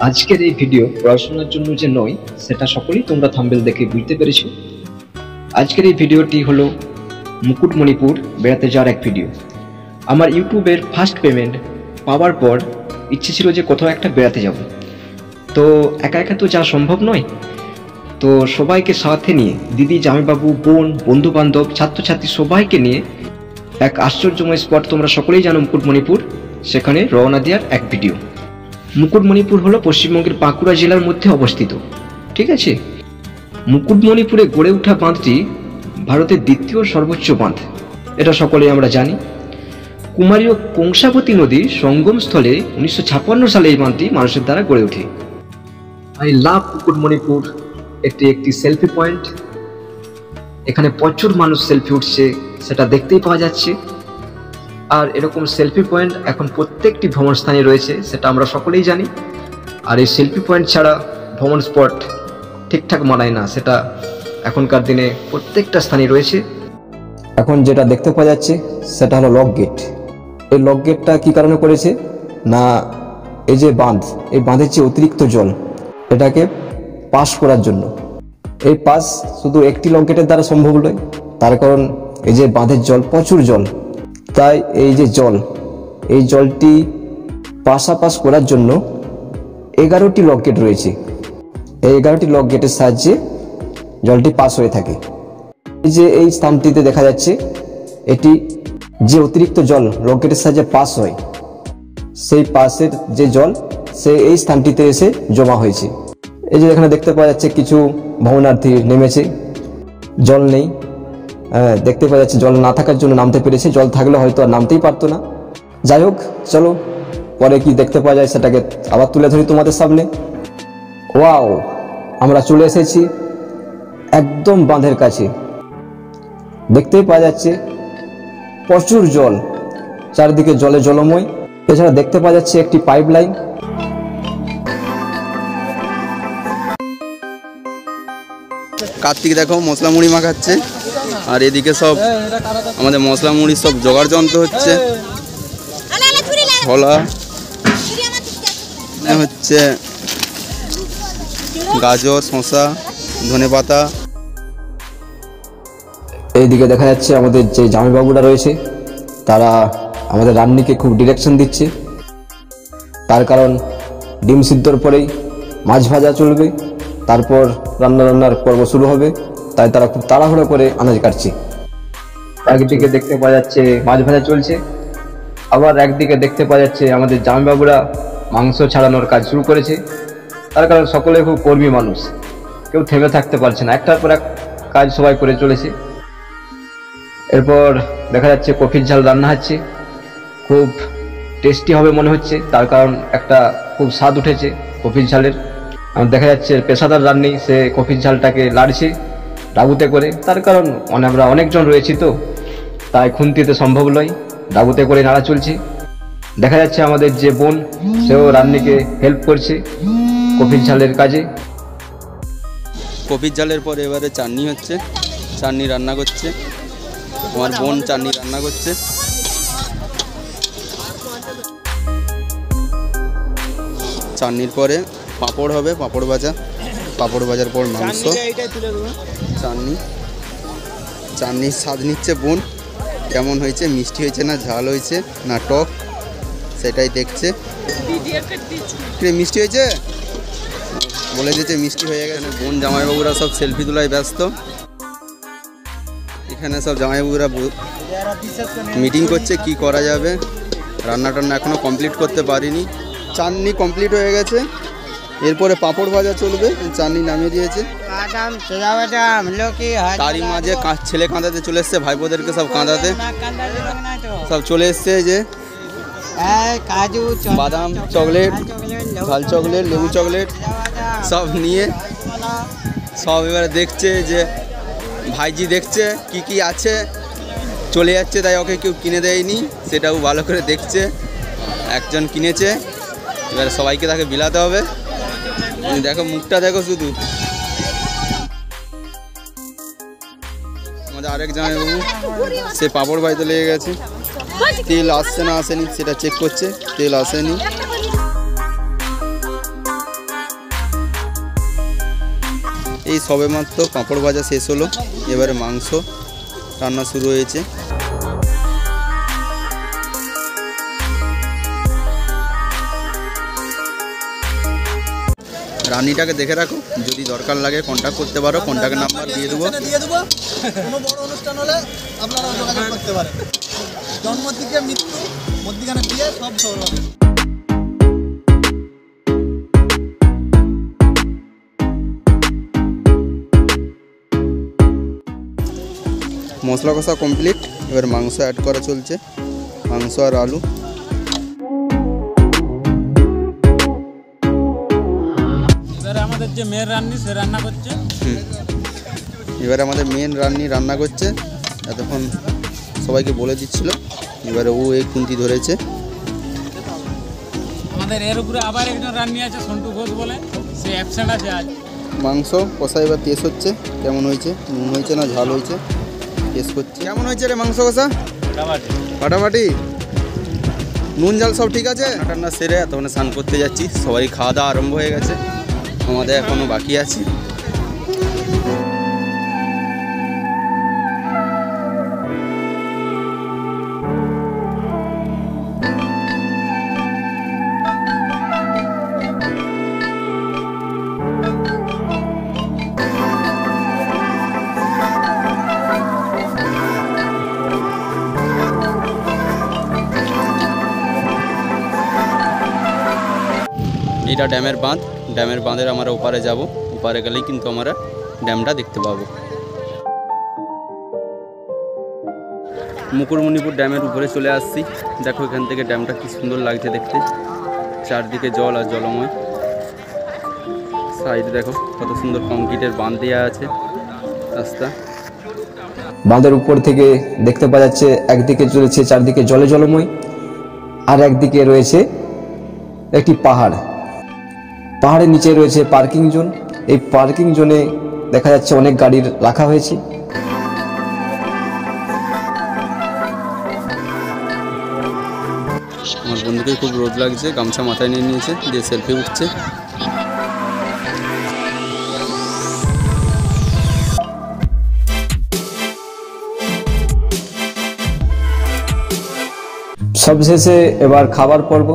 আজকের এই ভিডিও পড়াশোনার জন্য যে নয় সেটা সকলেই তোমরা থাম্বনেল দেখে বুঝতে পেরেছো। আজকের এই ভিডিওটি হলো মুকুটমণিপুর বেড়াতে যাওয়ার এক ভিডিও। আমার ইউটিউবের ফার্স্ট পেমেন্ট পাওয়ার পর ইচ্ছে ছিল যে কোথাও একটা বেড়াতে যাব, তো একা একা তো যাওয়া সম্ভব নয়। তো সবাইকে সাথে নিয়ে দিদি, জামাইবাবু, বোন, বন্ধু বান্ধব, ছাত্রছাত্রী সবাইকে নিয়ে এক আশ্চর্যময় স্পট, তোমরা সকলেই জানো মুকুটমণিপুর, সেখানে রওনা দেওয়ার এক ভিডিও। মুকুটমণিপুর হলো পশ্চিমবঙ্গের বাঁকুড়া জেলার মধ্যে অবস্থিত, ঠিক আছে। মুকুটমণিপুরে গড়ে ওঠা বাঁধটি ভারতের দ্বিতীয় সর্বোচ্চ বাঁধ, এটা সকলেই আমরা জানি। কুমারী ও কংসাবতী নদীর সঙ্গমস্থলে 1956 সালে এই বাঁধটি মানুষের দ্বারা গড়ে ওঠে। আই লাভ মুকুটমণিপুর একটি সেলফি পয়েন্ট। এখানে প্রচুর মানুষ সেলফি উঠছে, সেটা দেখতেই পাওয়া যাচ্ছে। আর এরকম সেলফি পয়েন্ট এখন প্রত্যেকটি ভ্রমণ স্থানে রয়েছে, সেটা আমরা সকলেই জানি। আর এই সেলফি পয়েন্ট ছাড়া ভ্রমণ স্পট ঠিকঠাক মানায় না, সেটা এখনকার দিনে প্রত্যেকটা স্থানে রয়েছে। এখন যেটা দেখতে পাওয়া যাচ্ছে সেটা হলো লক গেট। এই লক গেটটা কী কারণে করেছে না, এই যে বাঁধ, এই বাঁধের যে অতিরিক্ত জল, এটাকে পাস করার জন্য। এই পাস শুধু একটি লক গেটের দ্বারা সম্ভব নয়, তার কারণ এই যে বাঁধের জল প্রচুর জল, তাই এই যে জল, এই জলটি পাস করার জন্য 11টি লক গেট রয়েছে। এই 11টি লক গেটের সাহায্যে জলটি পাস হয়ে থাকে। এই যে এই স্থানটিতে দেখা যাচ্ছে, এটি যে অতিরিক্ত জল লক গেটের সাহায্যে পাস হয়, সেই পাসের যে জল সে এই স্থানটিতে এসে জমা হয়েছে। এই যে এখানে দেখতে পাওয়া যাচ্ছে কিছু ভ্রমণার্থী নেমেছে, জল নেই, দেখতে পাওয়া যাচ্ছে জল না থাকার জন্য নামতে পেরেছে, জল থাকলে হয়তো আর নামতেই পারতো না। যাই হোক, চলো পরে কি দেখতে পাওয়া যায় সেটাকে আবার তুলে ধরি তোমাদের সামনে। ওয়াও, আমরা চলে এসেছি একদম বাঁধের কাছে। দেখতেই পাওয়া যাচ্ছে প্রচুর জল, চারিদিকে জলে জলময়। এছাড়া দেখতে পাওয়া যাচ্ছে একটি পাইপ লাইন। কার্তিক দেখো মশলা মুড়ি মাখাচ্ছে, আর এদিকে সব আমাদের মশলা মুড়ি সব জোগাড় যন্ত্র হচ্ছে। ছোলা হচ্ছে, গাজর, শসা, ধনেপাতা। এইদিকে দেখা যাচ্ছে আমাদের যে জামাইবাবুরা রয়েছে, তারা আমাদের রান্নিকে খুব ডিরেকশন দিচ্ছে। তার কারণ ডিম সিদ্ধর পরেই মাছ ভাজা চলবে, তারপর রান্নার পর্ব শুরু হবে, তাই তারা খুব তাড়াহুড়ো করে আনাজ কাটছে। একদিকে দেখতে পাওয়া যাচ্ছে মাছ ভাজা চলছে, আবার একদিকে দেখতে পাওয়া যাচ্ছে আমাদের জামাইবাবুরা মাংস ছাড়ানোর কাজ শুরু করেছে। তার কারণ সকলে খুব কর্মী মানুষ, কেউ থেমে থাকতে পারছে না, একটার পর এক কাজ সবাই করে চলেছে। এরপর দেখা যাচ্ছে কফির ঝাল রান্না হচ্ছে, খুব টেস্টি হবে মনে হচ্ছে, তার কারণ একটা খুব স্বাদ উঠেছে কফির ঝালের। দেখা যাচ্ছে পেশাদার রান্নি, সে কফির ঝালটাকে লাড়ছে ডাবুতে করে, তার কারণ আমরা অনেকজন রয়েছি তো, তাই খুন্তিতে সম্ভব নয়, ডাবুতে করে নাড়া চলছে। দেখা যাচ্ছে আমাদের যে বোন, সেও রান্নিকে হেল্প করছে কফির ঝালের কাজে। কফির ঝালের পরে এবারে চাটনি হচ্ছে, চাটনি রান্না করছে আমার বোন, চাটনি রান্না করছে। চাটনির পরে পাঁপড় হবে, পাঁপড় ভাজা, পাঁপড় ভাজার পর মাংস, চাটনির স্বাদ নিচ্ছে বোন, কেমন হয়েছে, মিষ্টি হয়েছে না ঝাল হয়েছে না টক, সেটাই দেখছে। মিষ্টি হয়েছে বলে দিয়েছে, মিষ্টি হয়ে গেছে। বোন জামাইবাবুরা সব সেলফি তোলায় ব্যস্ত। এখানে সব জামাইবাবুরা মিটিং করছে কি করা যাবে। রান্না টান্না এখনো কমপ্লিট করতে পারিনি। চাটনি কমপ্লিট হয়ে গেছে, এরপরে পাঁপড় ভাজা চলবে। চাটনি নামিয়ে দিয়েছে, তারই মাঝে ছেলে কাঁদাতে চলে এসছে, ভাইপোদেরকে সব কাঁদাতে সব চলে এসছে। যে কাজু, বাদাম চকলেট, ঝাল চকলেট, লেবু চকলেট সব নিয়ে সব এবারে দেখছে, যে ভাইজি দেখছে কি কি আছে, চলে যাচ্ছে, তাই ওকে কেউ কিনে দেয়নি, সেটাও ভালো করে দেখছে। একজন কিনেছে, এবারে সবাইকে তাকে বিলাতে হবে। দেখো মুখটা দেখো শুধু। আমাদের আরেক জামাইবাবু, সে পাঁপড় ভাজতে লেগে গেছে, তেল আসছে না আসেনি সেটা চেক করছে, তেল আসেনি। এই সবেমাত্র পাঁপড় ভাজা শেষ হলো, এবারে মাংস রান্না শুরু হয়েছে। রান্নিটাকে দেখে রাখো, যদি দরকার লাগে কন্ট্যাক্ট করতে পারো, কন্ট্যাক্ট নাম্বার দিয়ে দেবো। কোনো বড় অনুষ্ঠান হলে আপনারা যোগাযোগ করতে পারেন। জন্ম থেকে মৃত্যু, মধ্যখানে বিয়ে, সব সবার হবে। মশলা কষা কমপ্লিট, এবার মাংস অ্যাড করা চলছে, মাংস আর আলু। এবারে আমাদের যে মেন রান্নি সে রান্না করছে। এবারে আমাদের মেন রান্নি রান্না করছে, এতক্ষণ সবাইকে বলে দিচ্ছিল, এবারে ও এই খুন্তি ধরেছে। আমাদের এর উপরে আবার একজন রান্নি আছে সন্টু ঘোষ বলে, সে অ্যাবসেন্ট আছে আজ। মাংস কষা এবার টেস্ট হচ্ছে, কেমন হয়েছে, নুন হয়েছে না ঝাল হয়েছে, টেস্ট করছে। কেমন হয়েছে রে মাংস কষা? ফাটাফাটি, নুন ঝাল সব ঠিক আছে। রান্না সেরে তখন স্নান করতে যাচ্ছি, সবাই খাওয়া দাওয়া আরম্ভ হয়ে গেছে, আমাদের এখনও বাকি আছে। এটা ড্যামের বাঁধ, ড্যামের বাঁধের আমরা ওপারে যাব, ওপারে গেলেই কিন্তু আমরা ড্যামটা দেখতে পাবো। মুকুটমণিপুর ড্যামের উপরে চলে আসছি, দেখো এখান থেকে ড্যামটা কি সুন্দর লাগছে দেখতে, চারদিকে জল আর জলময়। সাইডে দেখো কত সুন্দর কংক্রিটের বাঁধ দেওয়া আছে রাস্তা। বাঁধের উপর থেকে দেখতে পাওয়া যাচ্ছে একদিকে চলেছে চারদিকে জলে জলময়, আর একদিকে রয়েছে একটি পাহাড়, পাহাড়ের নিচে রয়েছে পার্কিং জোন। এই পার্কিং জোনে দেখা যাচ্ছে অনেক গাড়ি রাখা হয়েছে। আমার বন্ধুকে খুব রোদ লাগছে, গামছা মাথায় নিয়ে নিয়েছে, দিয়ে সেলফি উঠছে। সবশেষে এবার খাবার পর্ব।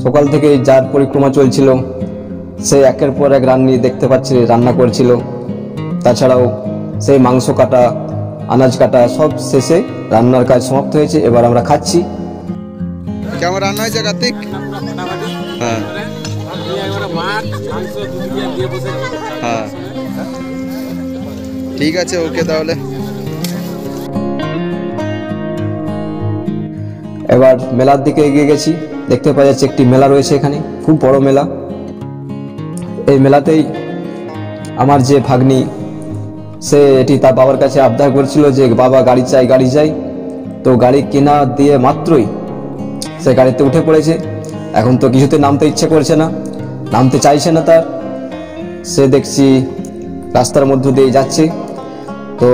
সকাল থেকে যার পরিক্রমা চলছিল সে একের পর এক রান্নি দেখতে পাচ্ছি রান্না করছিল, তাছাড়াও সেই মাংস কাটা, আনাজ কাটা সব শেষে রান্নার কাজ সমাপ্ত হয়েছে। এবার আমরা খাচ্ছি। কেমন রান্না হয়েছে কার্তিক? হ্যাঁ হ্যাঁ, ঠিক আছে, ওকে তাহলে। এবার মেলার দিকে এগিয়ে গেছি, দেখতে পাওয়া যাচ্ছে একটি মেলা রয়েছে এখানে, খুব বড় মেলা। এই মেলাতেই আমার যে ভাগ্নি, সে এটি তার বাবার কাছে আবদার করছিল যে বাবা গাড়ি চাই গাড়ি চাই, তো গাড়ি কেনা দিয়ে মাত্রই সে গাড়িতে উঠে পড়েছে। এখন তো কিছুতে নামতে ইচ্ছে করছে না, নামতে চাইছে না তার, সে দেখছি রাস্তার মধ্য দিয়ে যাচ্ছে। তো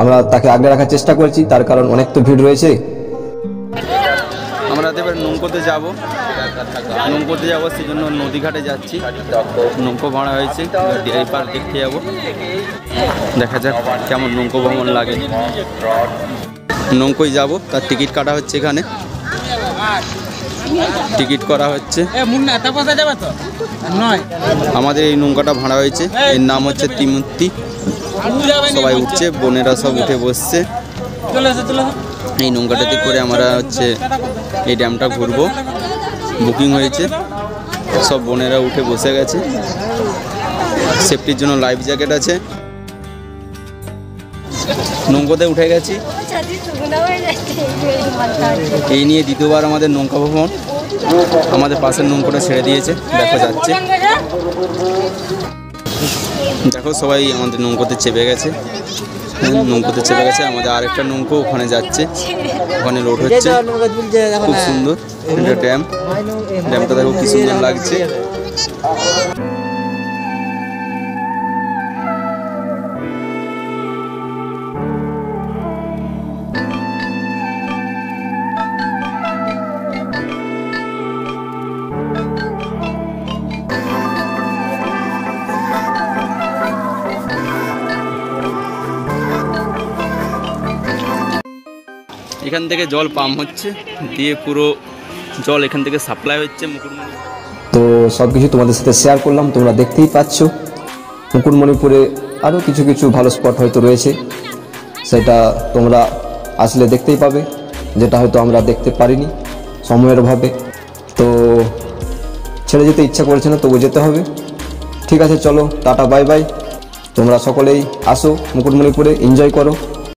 আমরা তাকে আগলে রাখার চেষ্টা করছি, তার কারণ অনেক তো ভিড় রয়েছে। আমরা এবার নৌকোতে যাব, সেই জন্য নদীঘাটে যাচ্ছি। নৌকো ভাড়া হয়েছে, এই পার দেখতে যাবো, দেখা যাক কেমন নৌকো ভ্রমণ লাগে। নৌকোয় যাব, তার টিকিট কাটা হচ্ছে, এখানে টিকিট করা হচ্ছে। আমাদের এই নৌকাটা ভাড়া হয়েছে, এর নাম হচ্ছে ত্রিমূর্তি। সবাই উঠছে, বোনেরা সব উঠে বসছে। এই নৌকাটাতে করে আমরা হচ্ছে এই ড্যামটা ঘুরবো, বুকিং হয়েছে, সব বোনেরা উঠে বসে গেছে। সেফটির জন্য লাইফ জ্যাকেট আছে। নৌকোতে উঠে গেছি, এই নিয়ে দ্বিতীয়বার আমাদের নৌকা ভ্রমণ। আমাদের পাশের নৌকোটা ছেড়ে দিয়েছে, দেখা যাচ্ছে। দেখো সবাই আমাদের নৌকোতে চেপে গেছে, আমাদের আরেকটা নৌকো ওখানে যাচ্ছে, ওখানে লোড হচ্ছে। খুব সুন্দর ড্যামটা দেখো কি সুন্দর লাগছে। এখান থেকে জল পাম্প হচ্ছে, দিয়ে পুরো জল এখান থেকে সাপ্লাই হচ্ছে মুকুটমণিপুর। তো সব কিছু তোমাদের সাথে শেয়ার করলাম, তোমরা দেখতেই পাচ্ছ। মুকুটমণিপুরে আরও কিছু কিছু ভালো স্পট হয়তো রয়েছে, সেটা তোমরা আসলে দেখতেই পাবে, যেটা হয়তো আমরা দেখতে পারিনি সময়ের অভাবে। তো ছেড়ে যেতে ইচ্ছা করছে না, তবু যেতে হবে। ঠিক আছে, চলো টাটা বাই বাই। তোমরা সকলেই আসো মুকুটমণিপুরে, এনজয় করো।